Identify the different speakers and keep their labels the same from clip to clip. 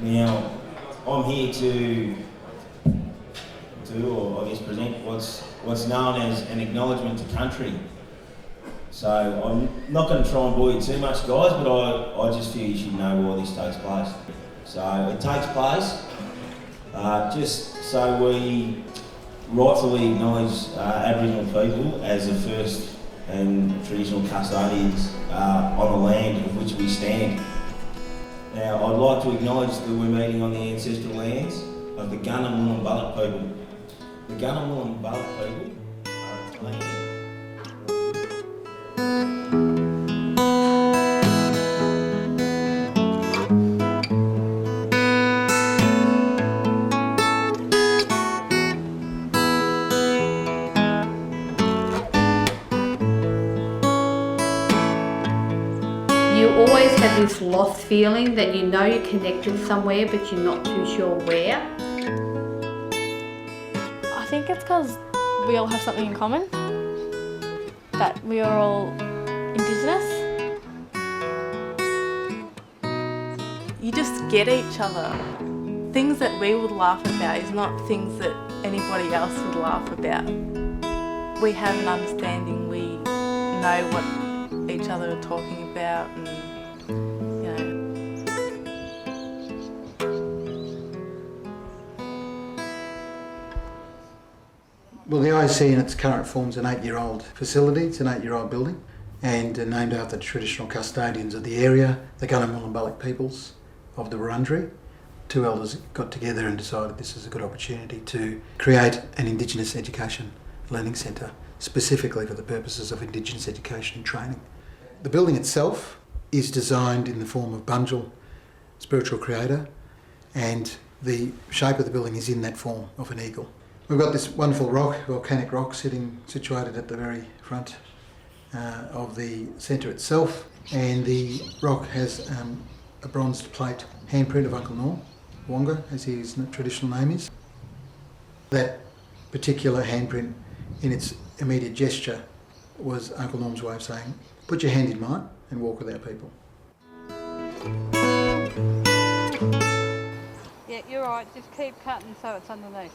Speaker 1: Now, I'm here to or I guess present what's known as an acknowledgement to country. So I'm not going to try and bore you too much, guys, but I just feel you should know why this takes place. So it takes place just so we rightfully acknowledge Aboriginal people as the first and traditional custodians on the land of which we stand. Now, I'd like to acknowledge that we're meeting on the ancestral lands of the Gunnermullen Bullock people. The Gunnermullen Bullock people are a clan.
Speaker 2: You always have this lost feeling that you know you're connected somewhere but you're not too sure where.
Speaker 3: I think it's because we all have something in common, that we are all Indigenous.
Speaker 4: You just get each other. Things that we would laugh about is not things that anybody else would laugh about. We have an understanding, we know what each other are talking about, and you know.
Speaker 5: Well, the IC in its current form is an 8-year-old facility, it's an 8-year-old building, and named after the traditional custodians of the area, the Gunnermullen Bullock peoples of the Wurundjeri. Two elders got together and decided this is a good opportunity to create an Indigenous education learning centre, specifically for the purposes of Indigenous education and training. The building itself is designed in the form of Bunjil, spiritual creator, and the shape of the building is in that form of an eagle. We've got this wonderful rock, volcanic rock, situated at the very front of the centre itself, and the rock has a bronzed plate handprint of Uncle Norm, Wonga, as his traditional name is. That particular handprint, in its immediate gesture, was Uncle Norm's way of saying, put your hand in mine and walk with our people.
Speaker 6: Yeah, you're right, just keep cutting so it's underneath.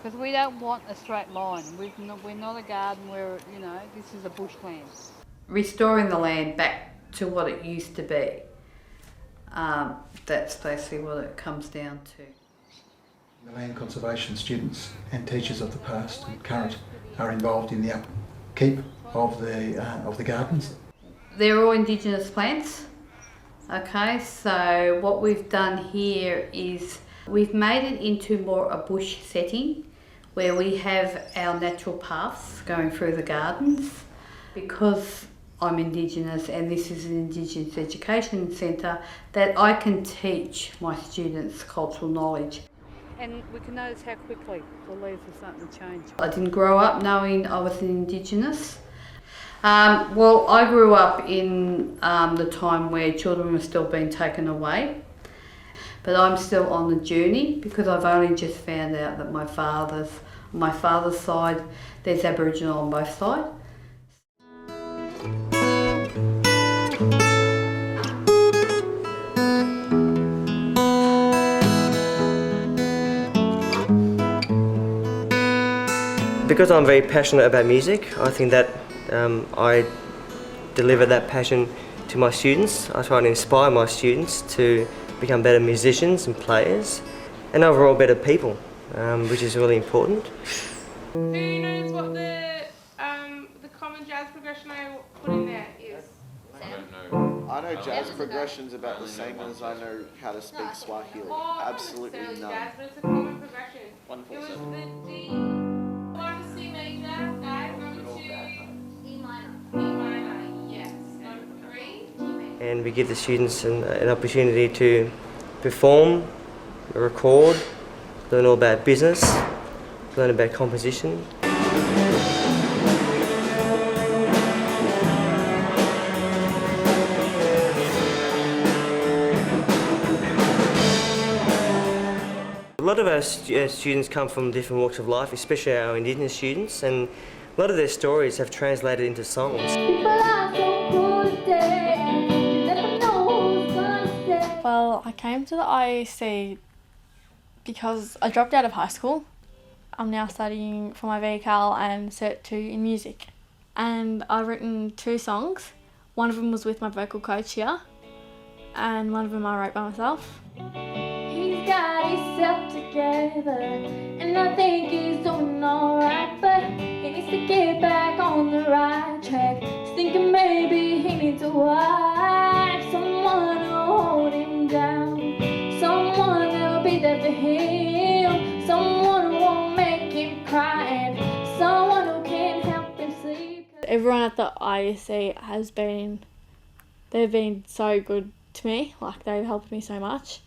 Speaker 6: Because we don't want a straight line. We're not a garden where, you know, this is a bushland.
Speaker 2: Restoring the land back to what it used to be. That's basically what it comes down to.
Speaker 5: The land conservation students and teachers of the past and current are involved in the upkeep of the gardens.
Speaker 2: They're all Indigenous plants. Okay, so what we've done here is we've made it into more a bush setting where we have our natural paths going through the gardens. Because I'm Indigenous and this is an Indigenous education centre, that I can teach my students cultural knowledge.
Speaker 6: And we can notice how quickly the leaves are starting to change.
Speaker 2: I didn't grow up knowing I was an Indigenous. Well, I grew up in the time where children were still being taken away. But I'm still on the journey because I've only just found out that my father's side, there's Aboriginal on both sides.
Speaker 7: Because I'm very passionate about music, I think that I deliver that passion to my students. I try to inspire my students to become better musicians and players, and overall better people, which is really important.
Speaker 8: Who knows what the common jazz progression I put in there is?
Speaker 9: I don't know. I know jazz progression's about the same as I know how to speak Swahili. Absolutely none.
Speaker 8: Jazz, but it's a common progression.
Speaker 9: Wonderful.
Speaker 8: It was the D, 1 to C major, okay, 1 to E minor, yes, 1 to 3.
Speaker 7: And we give the students an opportunity to perform, record, learn all about business, learn about composition. A lot of our students come from different walks of life, especially our Indigenous students, and a lot of their stories have translated into songs.
Speaker 3: Well, Well, I came to the IEC because I dropped out of high school. I'm now studying for my VCAL and Cert 2 in music. And I've written 2 songs. One of them was with my vocal coach here, and one of them I wrote by myself. He's got himself together, and I think he's doing alright, but he needs to get back on the right track. He's thinking maybe he needs a wife, someone to hold him down, someone that'll be there for him, someone who won't make him cry, and someone who can help him sleep. Everyone at the IEC they've been so good to me, like they've helped me so much.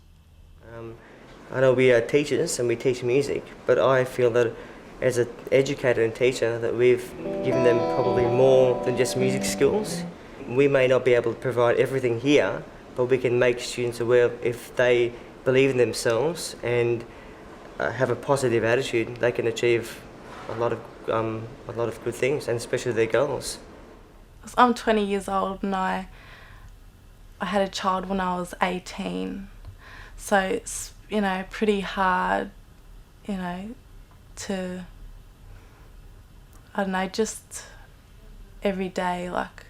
Speaker 7: I know we are teachers and we teach music, but I feel that as an educator and teacher that we've given them probably more than just music skills. We may not be able to provide everything here, but we can make students aware if they believe in themselves and have a positive attitude, they can achieve a lot of good things, and especially their goals.
Speaker 4: I'm 20 years old and I had a child when I was 18. So it's, pretty hard, to, just every day, like,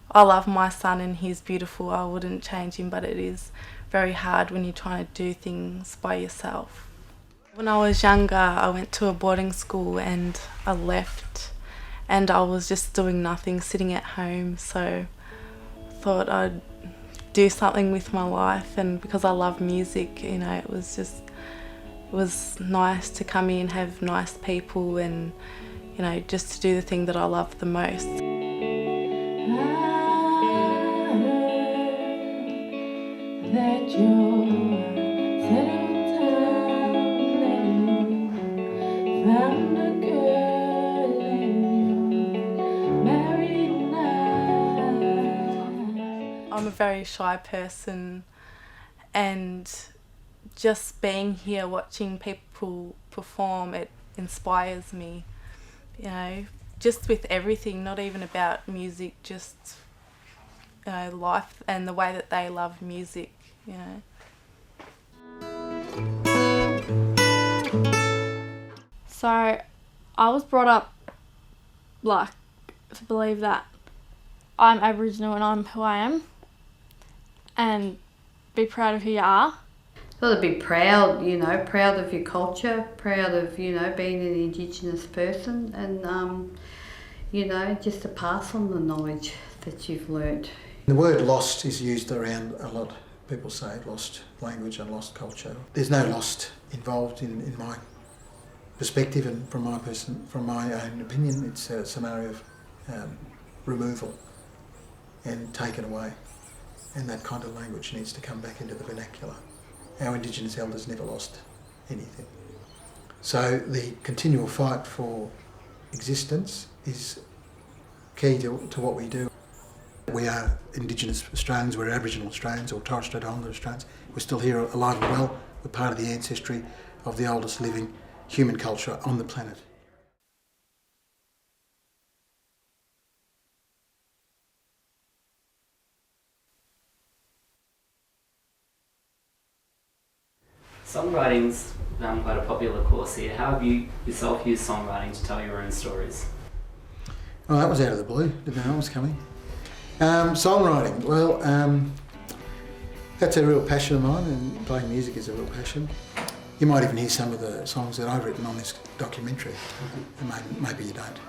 Speaker 4: I love my son and he's beautiful, I wouldn't change him, but it is very hard when you're trying to do things by yourself. When I was younger, I went to a boarding school and I left and I was just doing nothing, sitting at home, so I thought I'd do something with my life, and because I love music, it was nice to come in, have nice people, and just to do the thing that I love the most. I heard that you're settled down and you found a girl and you're married now. I'm a very shy person, and just being here watching people perform, it inspires me, just with everything, not even about music, just life and the way that they love music,
Speaker 3: So I was brought up to believe that I'm Aboriginal and I'm who I am, and be proud of who you are.
Speaker 2: Got to be proud, proud of your culture, proud of, being an Indigenous person, and, just to pass on the knowledge that you've learnt.
Speaker 5: The word lost is used around a lot. People say lost language and lost culture. There's no lost involved in my perspective, and from my own opinion, it's a scenario of removal and taken away. And that kind of language needs to come back into the vernacular. Our Indigenous elders never lost anything. So the continual fight for existence is key to what we do. We are Indigenous Australians, we're Aboriginal Australians or Torres Strait Islander Australians. We're still here alive and well. We're part of the ancestry of the oldest living human culture on the planet.
Speaker 10: Songwriting's quite a popular course here. How have you yourself used songwriting to tell your own stories?
Speaker 5: Well, that was out of the blue. Didn't know it was coming. Songwriting, well, that's a real passion of mine, and playing music is a real passion. You might even hear some of the songs that I've written on this documentary, and maybe you don't.